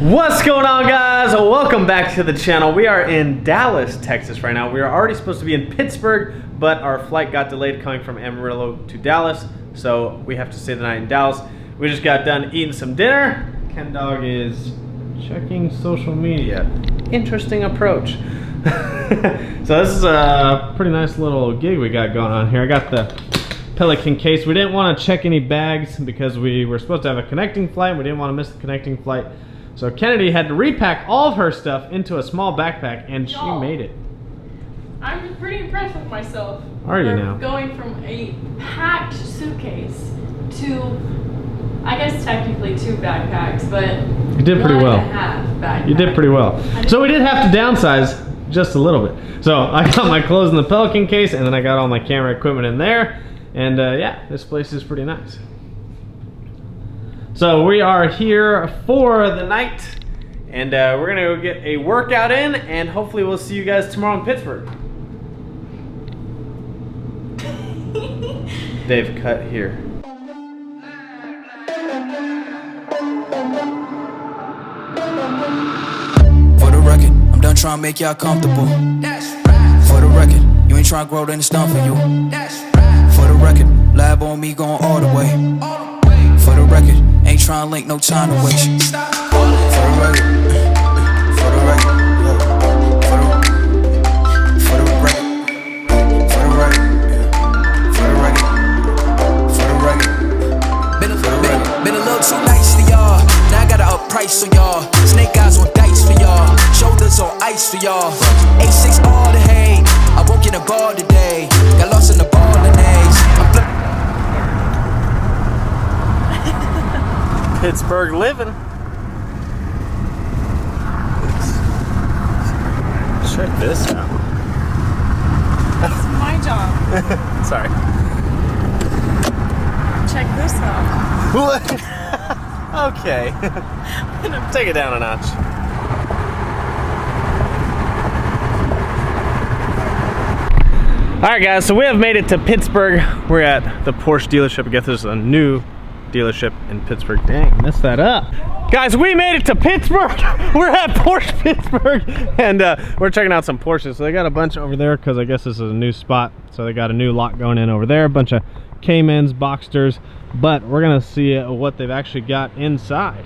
What's going on, guys? Welcome back to the channel. We are in Dallas, Texas right now. We are already supposed to be in Pittsburgh, but our flight got delayed coming from Amarillo to Dallas, so we have to stay the night in Dallas. We just got done eating some dinner. Ken Dog is checking social media. Interesting approach. So this is a pretty nice little gig we got going on here. I got the Pelican case. We didn't want to check any bags because we were supposed to have a connecting flight. We didn't want to miss the connecting flight. So Kennedy had to repack all of her stuff into a small backpack, and she made it. I'm pretty impressed with myself. Are you now? Going from a packed suitcase to, I guess technically 2 backpacks, but you did pretty well. 1.5 backpacks. You did pretty well. So we did have to downsize just a little bit. So I got my clothes in the Pelican case, and then I got all my camera equipment in there. And yeah, this place is pretty nice. So we are here for the night, and we're gonna go get a workout in, and hopefully we'll see you guys tomorrow in Pittsburgh. They've cut here. For the record, I'm done trying to make y'all comfortable. For the record, you ain't trying to grow, then it's done for you. For the record, lab on me going all the way. For the record, ain't trying to link, no time to waste. For the record, for the record, for the record, for the record, for the record. Been a little too nice for y'all. Now I gotta up price for y'all. Snake eyes on dice for y'all. Shoulders on ice for y'all. A6 all the hate. I won't get a ball today. Got lost in the ball and eggs. I'm Pittsburgh living. Check this out. That's my job. Sorry. Check this out. What? Okay. Take it down a notch. Alright guys, so we have made it to Pittsburgh. We're at the Porsche dealership. I guess there's a new dealership in Pittsburgh. Dang, messed that up. Guys, we made it to Pittsburgh. We're at Porsche Pittsburgh, and we're checking out some Porsches. So they got a bunch over there because I guess this is a new spot. So they got a new lot going in over there, a bunch of Caymans, Boxsters, but we're gonna see what they've actually got inside.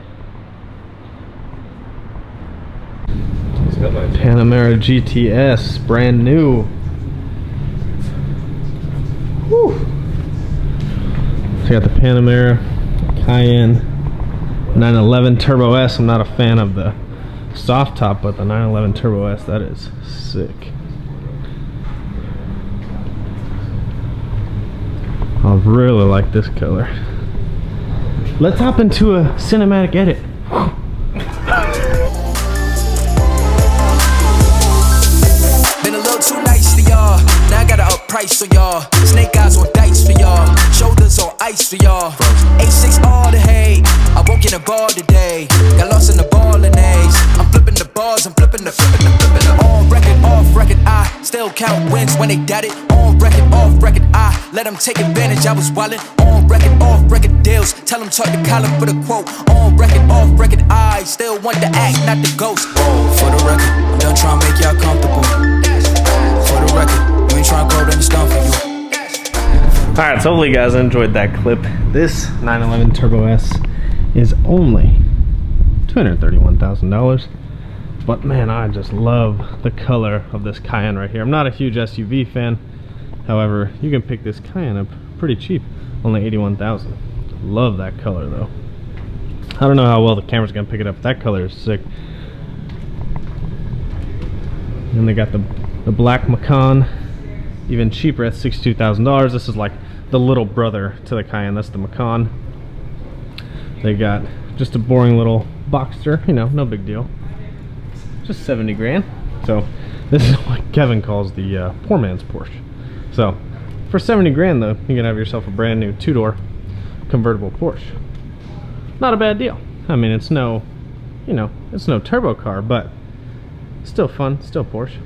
Panamera GTS, brand new. Woo. So you got the Panamera, Cayenne, 911 Turbo S. I'm not a fan of the soft top, but the 911 Turbo S, that is sick. I really like this color. Let's hop into a cinematic edit. been a little too nice for y'all. Now I gotta up price for y'all. Snake eyes on dice for y'all. Shoulders on ice for y'all. A6 all the hate. I won't get a ball today. Got lost in the ball and eggs. I'm flipping the balls, I'm flipping the. On record, off record, I still count wins when they doubt it. On record, off record, I let them take advantage. I was wildin'. On record, off record deals. Tell them talk to Colin for the quote. On record, off record, I still want the act, not the ghost. For the record, I'm done trying to make y'all comfortable. For the record, you ain't trying to grow, then it's done for you. Alright, so hopefully you guys enjoyed that clip. This 911 Turbo S is only $231,000. But man, I just love the color of this Cayenne right here. I'm not a huge SUV fan. However, you can pick this Cayenne up pretty cheap. Only $81,000. Love that color though. I don't know how well the camera's gonna pick it up. That color is sick. And they got the black Macan, even cheaper at $62,000. This is like the little brother to the Cayenne. That's the Macan. They got just a boring little Boxster, you know, no big deal. Just 70 grand. So this is what Kevin calls the poor man's Porsche. So for 70 grand though, you can have yourself a brand new 2-door convertible Porsche. Not a bad deal. I mean, it's no, you know, it's no turbo car, but still fun, still Porsche.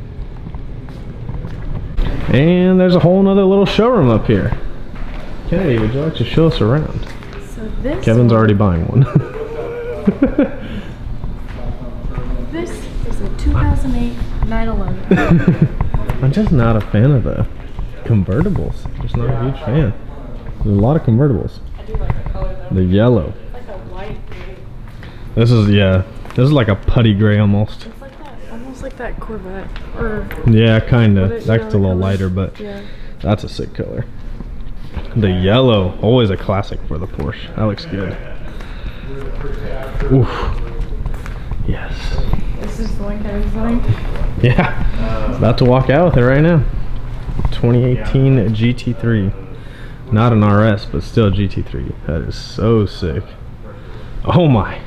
And there's a whole nother little showroom up here. Kennedy, would you like to show us around? So this Kevin's already buying one. It's a 2008 911. I'm just not a fan of the convertibles. Just not a huge fan. There's a lot of convertibles. I do like the color though. The yellow. It's like a white gray. This is, yeah. This is like a putty gray almost. It's like that, almost like that Corvette. Or Yeah, kind of. What it- That's a little color? lighter, but yeah. that's a sick color. The yellow, always a classic for the Porsche. That looks good. Oof. Yes. This is the one Kevin's like. Yeah. About to walk out with it right now. 2018 GT3. Not an RS, but still GT3. That is so sick. Oh my.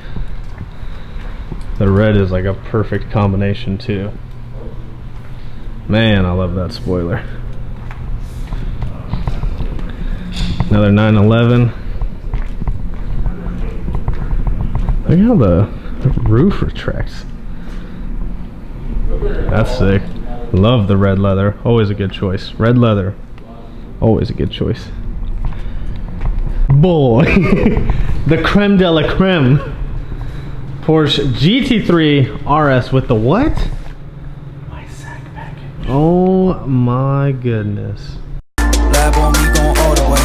The red is like a perfect combination too. Man, I love that spoiler. Another 911. Look how the roof retracts. That's sick. Love the red leather. Always a good choice. Red leather. Always a good choice. Boy. The creme de la creme. Porsche GT3 RS with the what? My sack package. Oh my goodness. Lab on me, going all the way.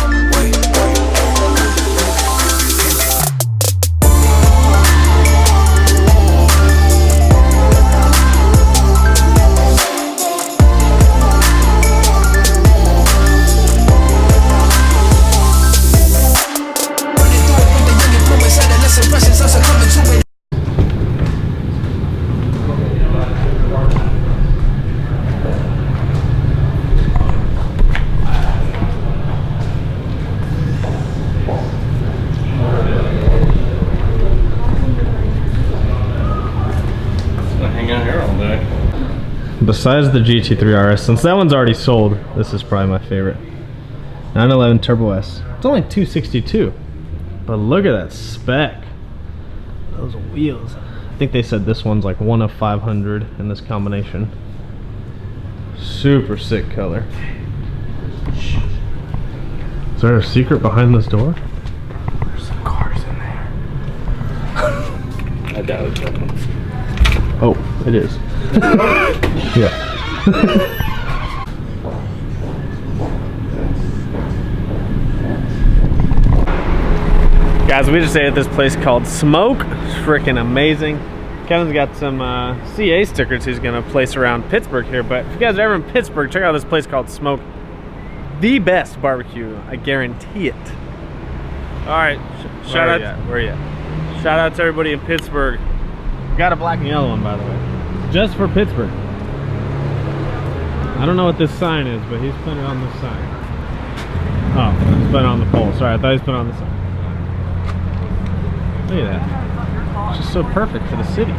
Besides the GT3 RS, since that one's already sold, this is probably my favorite. 911 Turbo S. It's only 262, but look at that spec. Those wheels. I think they said this one's like 1 of 500 in this combination. Super sick color. Is there a secret behind this door? There's some cars in there. I doubt it. Oh, it is. Yeah. Guys, we just ate at this place called Smoke. It's freaking amazing. Kevin's got some CA stickers he's gonna place around Pittsburgh here, but if you guys are ever in Pittsburgh, check out this place called Smoke. The best barbecue, I guarantee it. All right, shout out. Where are you at? Shout out to everybody in Pittsburgh. Got a black and yellow one, by the way. Just for Pittsburgh. I don't know what this sign is, but he's putting it on this sign. Oh, he's putting it on the pole. Sorry, I thought he was putting it on the sign. Look at that. It's just so perfect for the city.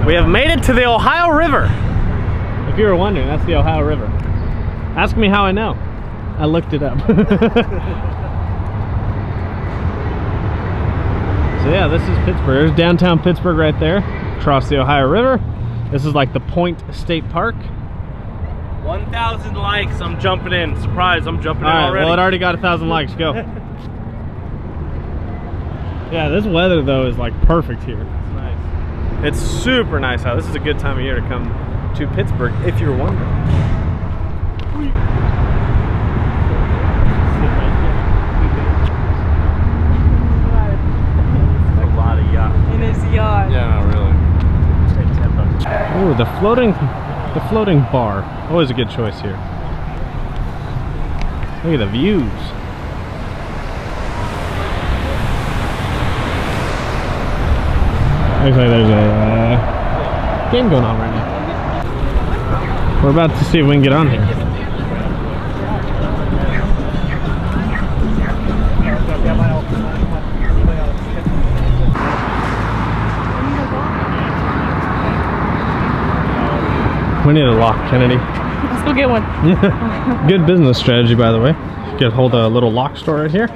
We have made it to the Ohio River. If you were wondering, that's the Ohio River. Ask me how I know. I looked it up. So yeah, this is Pittsburgh. There's downtown Pittsburgh right there, across the Ohio River. This is like the Point State Park. 1,000 likes, I'm jumping in. Surprise, I'm jumping in already. Well, it already got 1,000 likes. Go. Yeah, this weather though is like perfect here. It's nice. It's super nice out. This is a good time of year to come to Pittsburgh, if you're wondering. A lot of yacht. In his yacht. Yeah, not really. Oh, the floating bar. Always a good choice here. Look at the views. Looks like there's a game going on right now. We're about to see if we can get on here. We need a lock, Kennedy. Let's go get one. Good business strategy, by the way. You could hold a little lock store right here.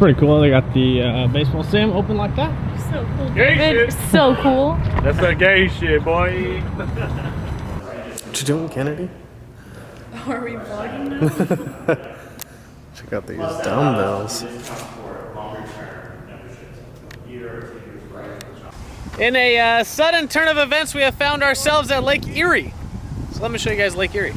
pretty cool. They got the baseball stadium open like that. So cool. Gay David. shit. So cool. That's that gay shit, boy. What you doing, Kennedy? Are we vlogging now? Check out these dumbbells. In a sudden turn of events, we have found ourselves at Lake Erie. So let me show you guys Lake Erie.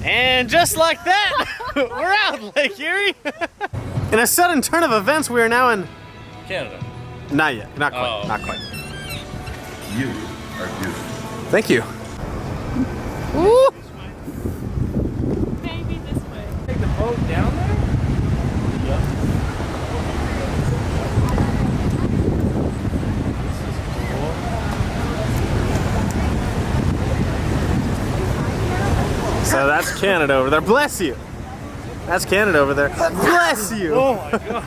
And just like that, we're out, Lake Erie. In a sudden turn of events, we are now in Canada. Not yet, not quite, Oh. not quite. You are beautiful. Thank you. Woo! Maybe this way. Take the boat down there? So that's Canada over there. Bless you. That's Canada over there. Bless you. Oh my god.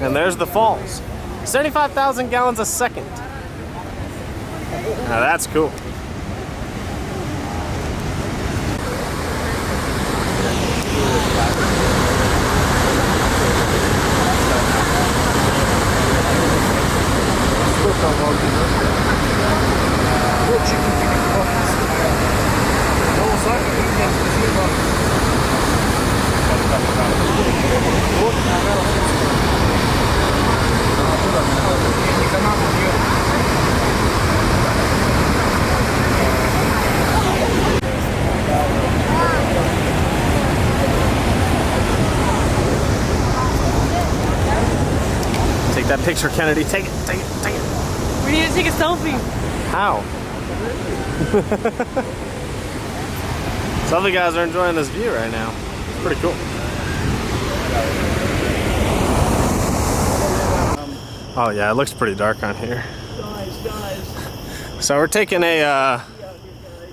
And there's the falls. 75,000 gallons a second. Now that's cool. Take that picture, Kennedy. Take it, take it, take it. We need to take a selfie. How? Some of the guys are enjoying this view right now. It's pretty cool. Oh yeah, it looks pretty dark on here. So we're taking a,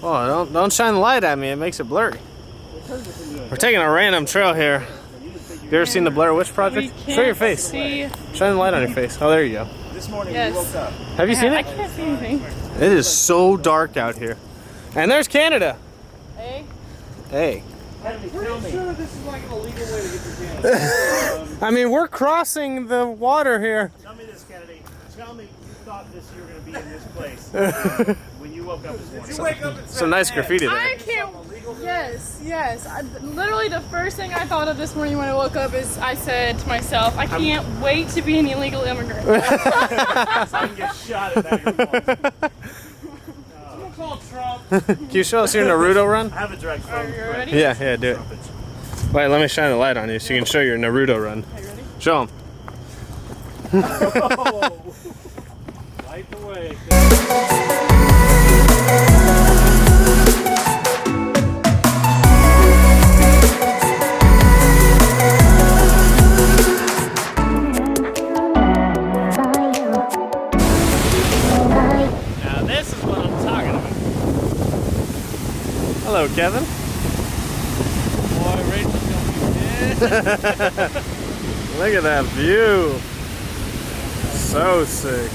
oh, don't shine the light at me, it makes it blurry. We're taking a random trail here. Have you ever seen the Blair Witch Project? Show your face. See. Shine the light on your face. Oh, there you go. Yes. Have you seen I it? can't see anything. It is so dark out here. And there's Canada. Hey. Hey. Pretty sure this is like an illegal way to get to Canada. I mean, we're crossing the water here. Tell me this, Kennedy. Tell me you thought you were going to be in this place when you woke up this morning. You wake up and Some nice graffiti there. I can't. Yes, yes. Literally, the first thing I thought of this morning when I woke up is I said to myself, I can't wait to be an illegal immigrant. So I can get shot at that. Someone call Trump. Can you show us your Naruto run? I have a direct phone. Are you ready? Yeah, do it. Wait, let me shine the light on you so you can show your Naruto run. Are you ready? Show them. Light the way. Now this is what I'm talking about. Hello, Kevin. Boy, Rachel's gonna be dead. Look at that view. So sick.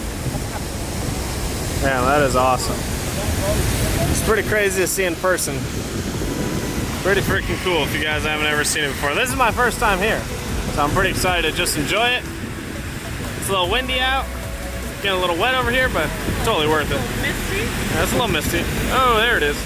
Man, that is awesome. It's pretty crazy to see in person. Pretty freaking cool if you guys haven't ever seen it before. This is my first time here, so I'm pretty excited to just enjoy it. It's a little windy out. Getting a little wet over here, but totally worth it. Misty? Yeah, it's a little misty. Oh, there it is.